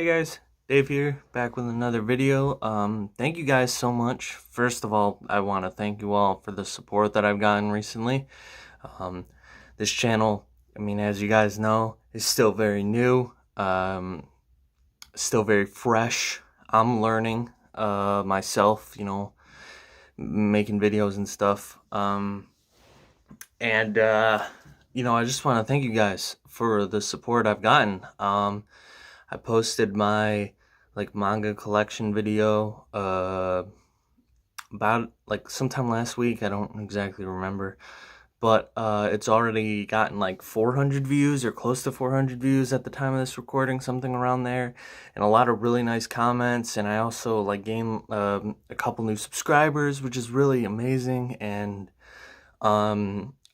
Hey guys, Dave here, back with another video. Thank you guys so much. First of all, I want to thank you all for the support that I've gotten recently. Um, this channel, as you guys know, is still very new, still very fresh. I'm learning, myself, making videos and stuff. I just want to thank you guys for the support I've gotten. I posted my manga collection video about sometime last week. I don't exactly remember, but it's already gotten 400 views or close to 400 views at the time of this recording, something around there, and a lot of really nice comments. And I also gained a couple new subscribers, which is really amazing. And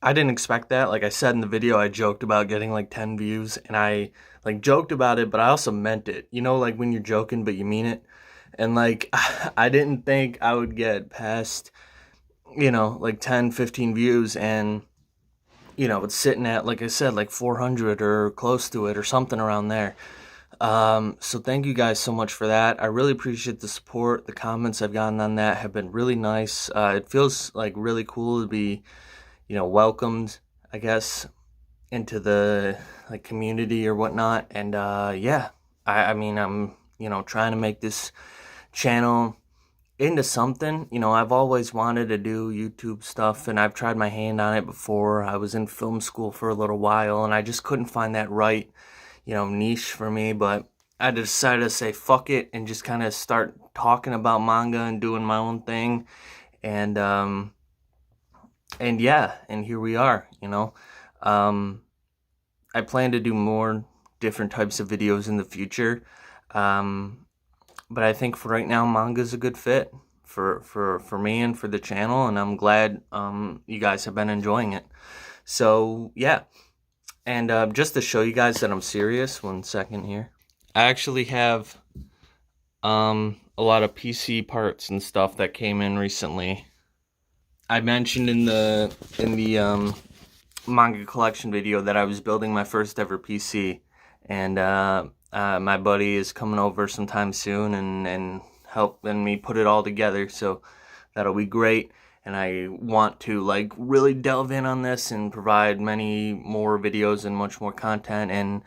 I didn't expect that. Like I said in the video, I joked about getting 10 views, and I joked about it, but I also meant it. When you're joking but you mean it. And I didn't think I would get past 10, 15 views, and it's sitting at, like I said, 400 or close to it or something around there. So thank you guys so much for that. I really appreciate the support. The comments I've gotten on that have been really nice. It feels really cool to be welcomed, I guess, into the community or whatnot. And yeah, I'm trying to make this channel into something. I've always wanted to do YouTube stuff, and I've tried my hand on it before. I was in film school for a little while, and I just couldn't find that right niche for me. But I decided to say fuck it and just kind of start talking about manga and doing my own thing. And yeah, and here we are. I plan to do more different types of videos in the future, but I think for right now, manga is a good fit for me and for the channel, and I'm glad you guys have been enjoying it. So yeah, and just to show you guys that I'm serious, 1 second here. I actually have a lot of PC parts and stuff that came in recently. I mentioned in the manga collection video that I was building my first ever PC, and my buddy is coming over sometime soon and helping me put it all together, so that'll be great. And I want to really delve in on this and provide many more videos and much more content, and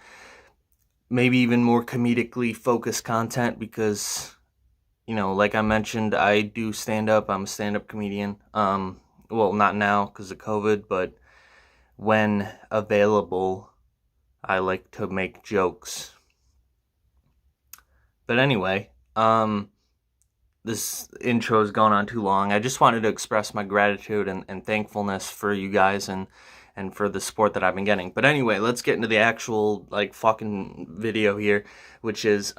maybe even more comedically focused content, because like I mentioned, I do stand-up. I'm a stand-up comedian. Well, not now because of COVID, but when available, I like to make jokes. But anyway, this intro's gone on too long. I just wanted to express my gratitude and thankfulness for you guys and for the support that I've been getting. But anyway, let's get into the actual fucking video here, which is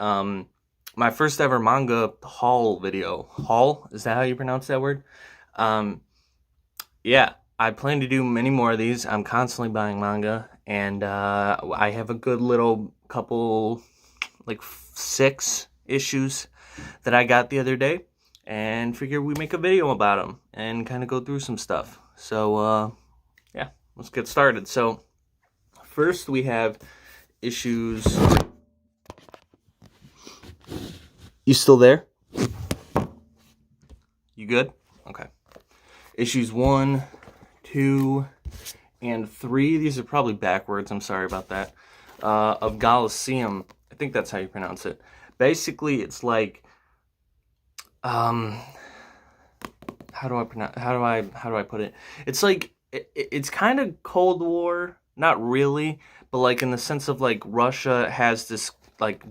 my first ever manga haul video. Haul? Is that how you pronounce that word? Yeah, I plan to do many more of these. I'm constantly buying manga, and I have a good little couple, 6 issues that I got the other day, and figure we make a video about them and kind of go through some stuff. So yeah, let's get started. So first we have issues. You still there? You good? Okay. Issues 1, 2, and 3. These are probably backwards. I'm sorry about that. Of Galaxian. I think that's how you pronounce it. Basically, it's how do I put it? It's it's kind of Cold War, not really, but in the sense of Russia has this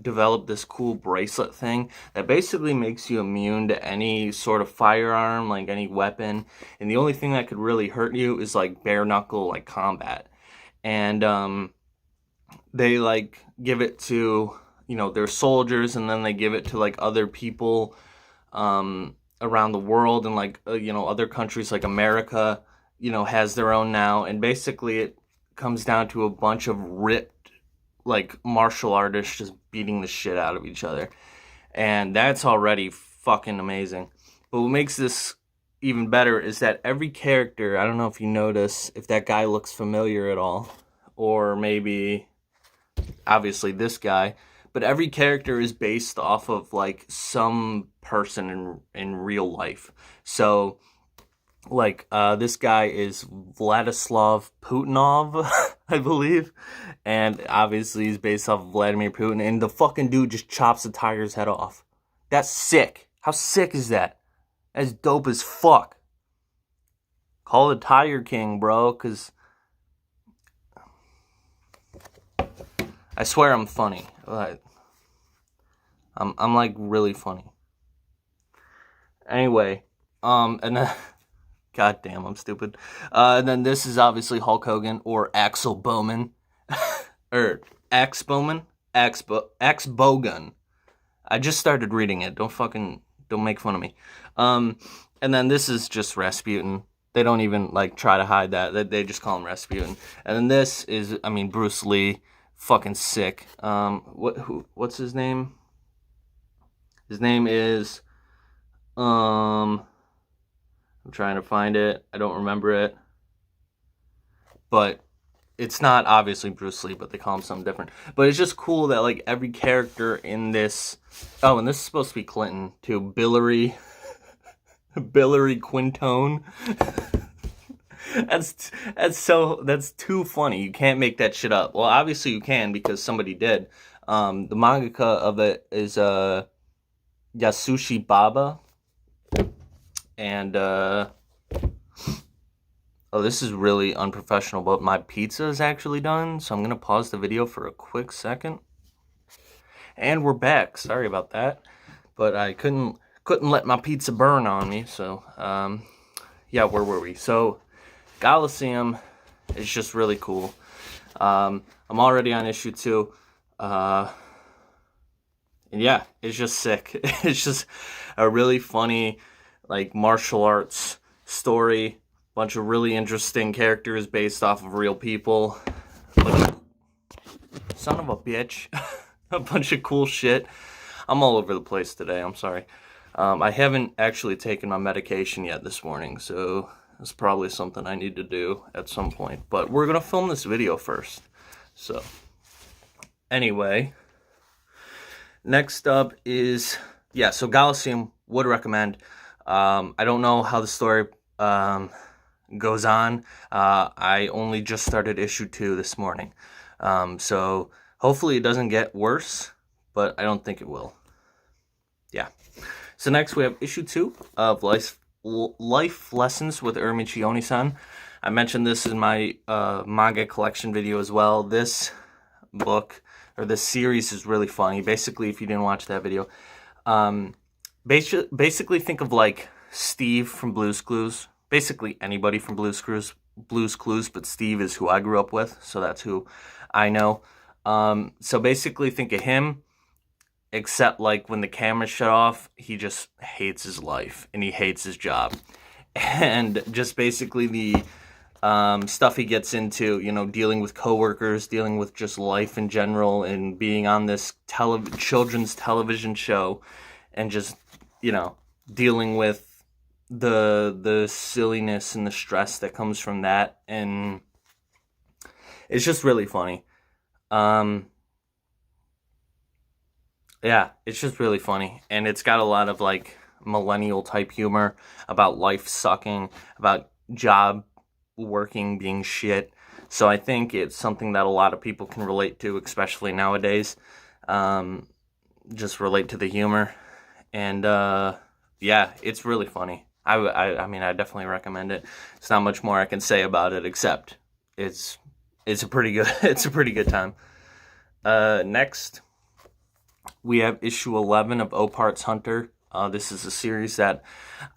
developed this cool bracelet thing that basically makes you immune to any sort of firearm, any weapon, and the only thing that could really hurt you is bare knuckle combat. And they give it to their soldiers, and then they give it to other people around the world, and other countries like America has their own now. And basically it comes down to a bunch of ripped martial artists just beating the shit out of each other, and that's already fucking amazing. But what makes this even better is that every character, I don't know if you notice if that guy looks familiar at all, or maybe obviously this guy, but every character is based off of like some person in real life. So like this guy is Vladislav Putinov, I believe, and obviously he's based off of Vladimir Putin, and the fucking dude just chops the tiger's head off. That's sick. How sick is that? That's dope as fuck. Call the Tiger King, bro, because I swear I'm funny. I'm like really funny. Anyway, and then God damn, I'm stupid. And then this is obviously Hulk Hogan or Axel Bowman. Or Axe Bowman? Axe Bogun. I just started reading it. Don't make fun of me. And then this is just Rasputin. They don't even like try to hide that. They just call him Rasputin. And then this is, I mean, Bruce Lee. Fucking sick. What's his name? His name is, I'm trying to find it. I don't remember it. But it's not obviously Bruce Lee, but they call him something different. But it's just cool that like every character in this. Oh, and this is supposed to be Clinton too. Billary Quintone. That's too funny. You can't make that shit up. Well, obviously you can because somebody did. The mangaka of it is Yasushi Baba. And oh, this is really unprofessional, but my pizza is actually done, so I'm gonna pause the video for a quick second. And we're back. Sorry about that, but I couldn't let my pizza burn on me. So yeah, where were we? So Galaxian is just really cool. I'm already on issue 2. And yeah, it's just sick. It's just a really funny, like, martial arts story. Bunch of really interesting characters based off of real people. Son of a bitch. A bunch of cool shit. I'm all over the place today. I'm sorry. I haven't actually taken my medication yet this morning, so it's probably something I need to do at some point. But we're going to film this video first. So, anyway. Next up is, yeah, so Galaxian would recommend. I don't know how the story goes on. I only just started issue 2 this morning. So hopefully it doesn't get worse, but I don't think it will. Yeah. So next we have issue 2 of Life Lessons with Urmichioni-san. I mentioned this in my manga collection video as well. This book, or this series, is really funny. Basically, if you didn't watch that video, basically think of like Steve from Blue's Clues. Basically anybody from Blue's Clues, but Steve is who I grew up with, so that's who I know. So basically think of him, except like when the camera's shut off, he just hates his life and he hates his job. And just basically the stuff he gets into, you know, dealing with coworkers, dealing with just life in general, and being on this children's television show, and just, you know, dealing with the silliness and the stress that comes from that. And it's just really funny. Yeah, it's just really funny, and it's got a lot of like millennial type humor about life sucking, about job working being shit. So I think it's something that a lot of people can relate to, especially nowadays. Just relate to the humor, and yeah, it's really funny. I mean, I definitely recommend it. It's not much more I can say about it, except it's a pretty good time. Next, we have issue 11 of Opart's Hunter. This is a series that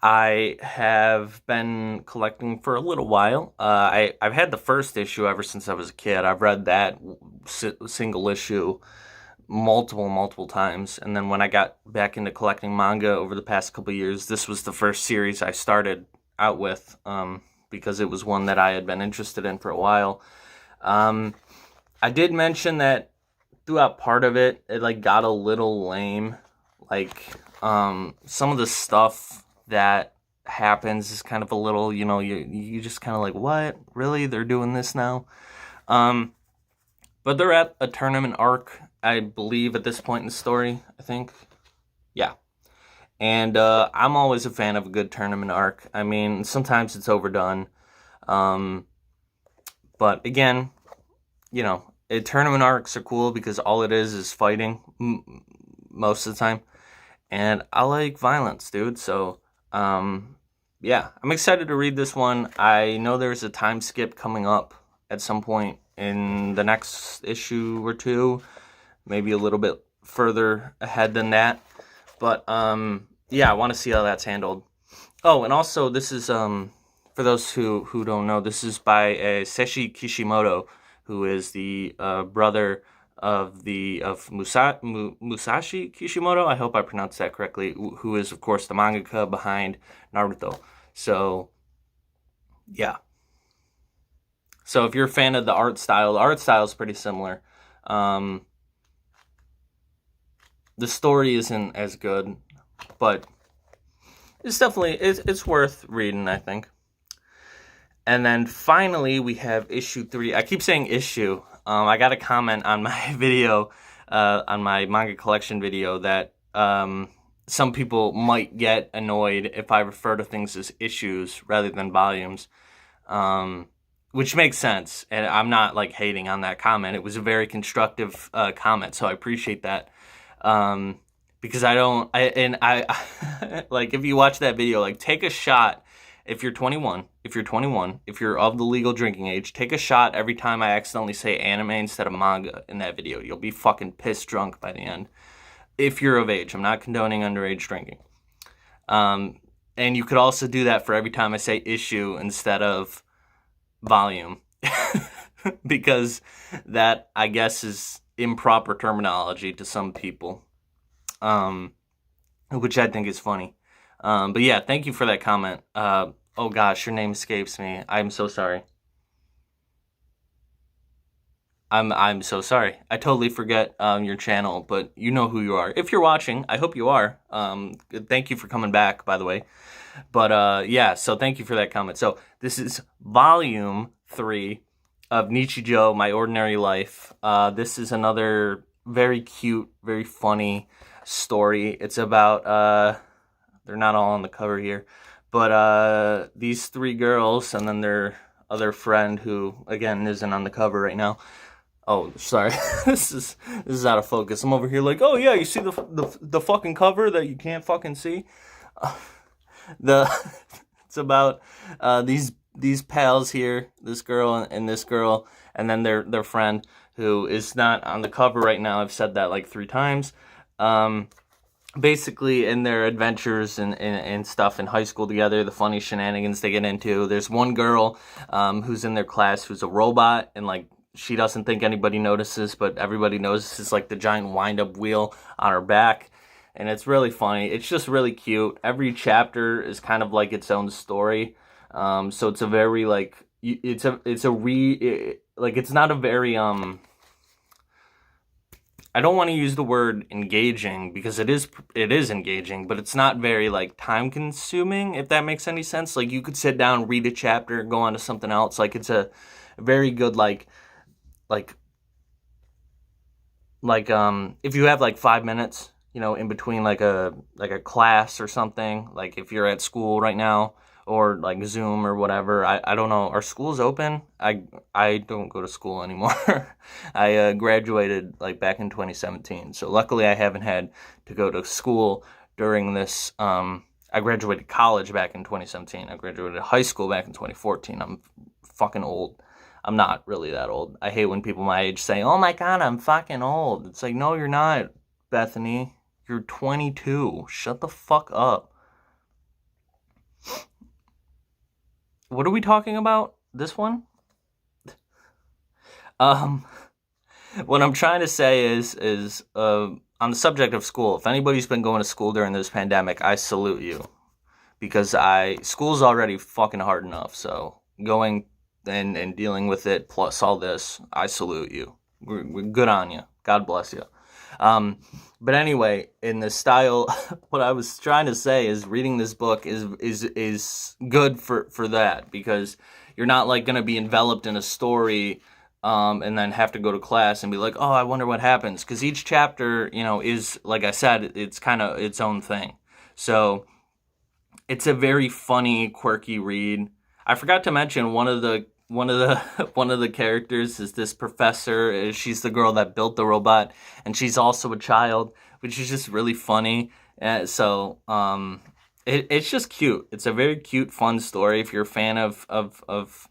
I have been collecting for a little while. I've had the first issue ever since I was a kid. I've read that single issue multiple times. And then when I got back into collecting manga over the past couple years, this was the first series I started out with, because it was one that I had been interested in for a while. I did mention that throughout part of it, it like got a little lame. Like, some of the stuff that happens is kind of a little, you know, you just kind of like, what? Really? They're doing this now? But they're at a tournament arc, I believe, at this point in the story, I think. Yeah. And I'm always a fan of a good tournament arc. I mean, sometimes it's overdone. Um, but again, tournament arcs are cool because all it is fighting most of the time. And I like violence, dude. So, yeah, I'm excited to read this one. I know there's a time skip coming up at some point in the next issue or two, maybe a little bit further ahead than that. But yeah, I want to see how that's handled. Oh, and also this is for those who don't know, this is by Seshi Kishimoto, who is the brother of Musashi Kishimoto. I hope I pronounced that correctly. Who is, of course, the mangaka behind Naruto. So yeah. So if you're a fan of the art style is pretty similar. The story isn't as good, but it's definitely it's worth reading, I think. And then finally we have issue 3. I keep saying issue. I got a comment on my video, on my manga collection video, that some people might get annoyed if I refer to things as issues rather than volumes, which makes sense. And I'm not like hating on that comment. It was a very constructive comment, so I appreciate that. Because I like, if you watch that video, like, take a shot. If you're 21, if you're of the legal drinking age, take a shot every time I accidentally say anime instead of manga in that video. You'll be fucking pissed drunk by the end. If you're of age, I'm not condoning underage drinking. And you could also do that for every time I say issue instead of volume. Because that, I guess, is improper terminology to some people, which I think is funny. But yeah, thank you for that comment. Oh gosh, your name escapes me. I'm so sorry. I'm so sorry. I totally forget your channel, but you know who you are. If you're watching, I hope you are. Thank you for coming back, by the way. But yeah, so thank you for that comment. So this is volume 3 of Nichijou, My Ordinary Life. This is another very cute, very funny story. It's about they're not all on the cover here, but these 3 girls and then their other friend, who again isn't on the cover right now. Oh, sorry. this is out of focus. I'm over here like, oh yeah, you see the fucking cover that you can't fucking see. It's about these pals here, this girl and this girl, and then their friend, who is not on the cover right now. I've said that like 3 times. Basically, in their adventures and stuff in high school together, the funny shenanigans they get into. There's one girl who's in their class who's a robot, and like, she doesn't think anybody notices, but everybody notices, like, the giant wind-up wheel on her back. And it's really funny. It's just really cute. Every chapter is kind of like its own story. So it's a very, like, it's not a very, I don't want to use the word engaging, because it is engaging, but it's not very, like, time consuming, if that makes any sense. Like, you could sit down, read a chapter, go on to something else. Like, it's a very good, if you have like 5 minutes, in between like a class or something, like if you're at school right now, or like Zoom or whatever. I don't know, are schools open? I don't go to school anymore. I graduated like back in 2017, so luckily I haven't had to go to school during this. I graduated college back in 2017. I graduated high school back in 2014. I'm fucking old. I'm not really that old. I hate when people my age say, oh my god, I'm fucking old. It's like, no, you're not, Bethany. You're 22. Shut the fuck up. What are we talking about? This one? What I'm trying to say is on the subject of school, if anybody's been going to school during this pandemic, I salute you. Because school's already fucking hard enough, so going and dealing with it, plus all this, I salute you. We're good on you. God bless you. But anyway, in the style, what I was trying to say is reading this book is good for that, because you're not like going to be enveloped in a story and then have to go to class and be like, oh, I wonder what happens. Because each chapter, you know, is, like I said, it's kind of its own thing. So it's a very funny, quirky read. I forgot to mention one of the one of the characters is this professor. She's the girl that built the robot, and she's also a child, which is just really funny. It's just cute. It's a very cute, fun story. If you're a fan of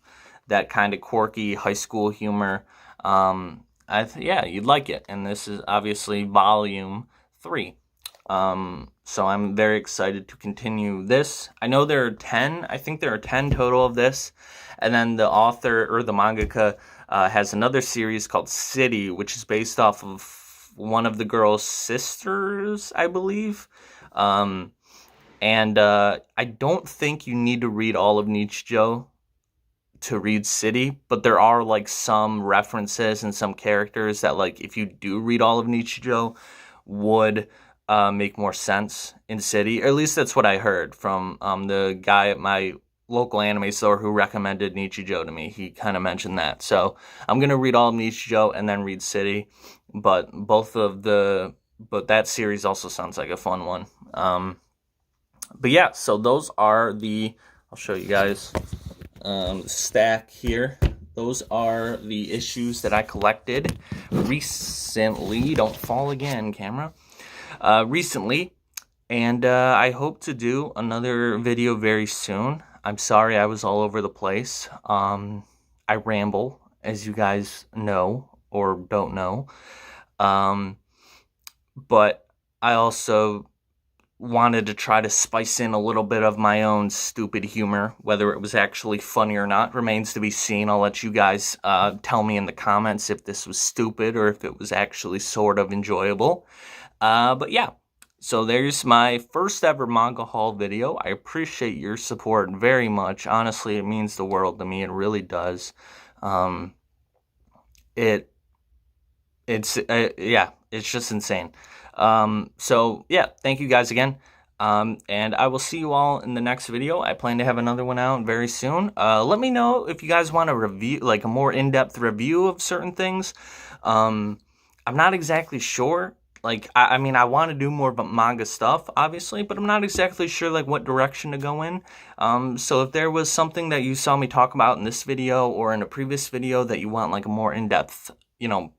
that kind of quirky high school humor, yeah, you'd like it. And this is obviously volume 3. So I'm very excited to continue this. I know there are 10. I think there are 10 total of this. And then the author, or the mangaka, has another series called City, which is based off of one of the girl's sisters, I believe. I don't think you need to read all of Nichijou to read City, but there are like some references and some characters that, like, if you do read all of Nichijou, would make more sense in City. Or at least that's what I heard from the guy at my local anime store who recommended Nichijou to me. He kind of mentioned that. So I'm gonna read all of Nichijou and then read City. But that series also sounds like a fun one. But yeah, so those are I'll show you guys stack here. Those are the issues that I collected recently. Don't fall again, camera. Recently, and I hope to do another video very soon. I'm sorry I was all over the place. I ramble, as you guys know or don't know. But I also wanted to try to spice in a little bit of my own stupid humor. Whether it was actually funny or not remains to be seen. I'll let you guys tell me in the comments if this was stupid or if it was actually sort of enjoyable. But yeah, so there's my first ever manga haul video. I appreciate your support very much. Honestly, it means the world to me. It really does. It's just insane. So yeah, thank you guys again. And I will see you all in the next video. I plan to have another one out very soon. Let me know if you guys want a review, like a more in-depth review of certain things. I'm not exactly sure. Like, I mean, I want to do more manga stuff, obviously, but I'm not exactly sure, like, what direction to go in. So if there was something that you saw me talk about in this video or in a previous video that you want, like, a more in-depth, you know,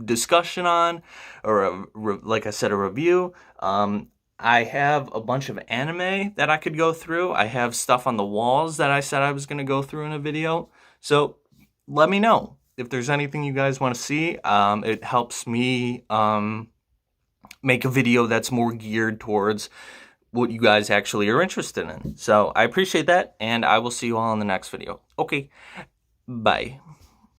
discussion on, or like I said, a review, I have a bunch of anime that I could go through. I have stuff on the walls that I said I was going to go through in a video. So let me know if there's anything you guys want to see. It helps me make a video that's more geared towards what you guys actually are interested in. So I appreciate that, and I will see you all in the next video. Okay, bye.